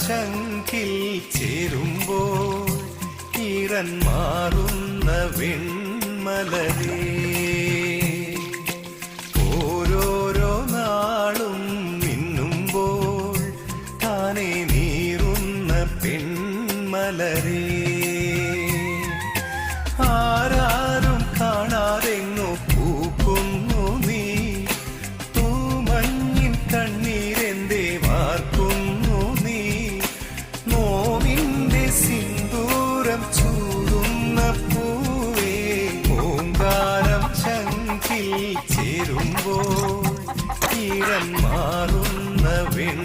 ശംഖിൽ ചേരുമ്പോൾ ഈറൻ മാറുന്ന വെൺമലരേ, ഓരോരോ നാളും മിന്നുമ്പോൾ താനെ നീറുന്ന പെൺമലരേ, ആരാരും കാണാതെങ്ങോ പൂക്കുന്നു നീ, തൂമഞ്ഞിൻ കണ്ണീരെന്തേ വാർക്കുന്നു നീ, നോവിന്റെ സിന്ദൂരം ചൂടുന്ന പൂവേ, ഓങ്കാരം ശംഖിൽ ചേരുമ്പോൾ ഈഴൻ മാറുന്ന വെൺ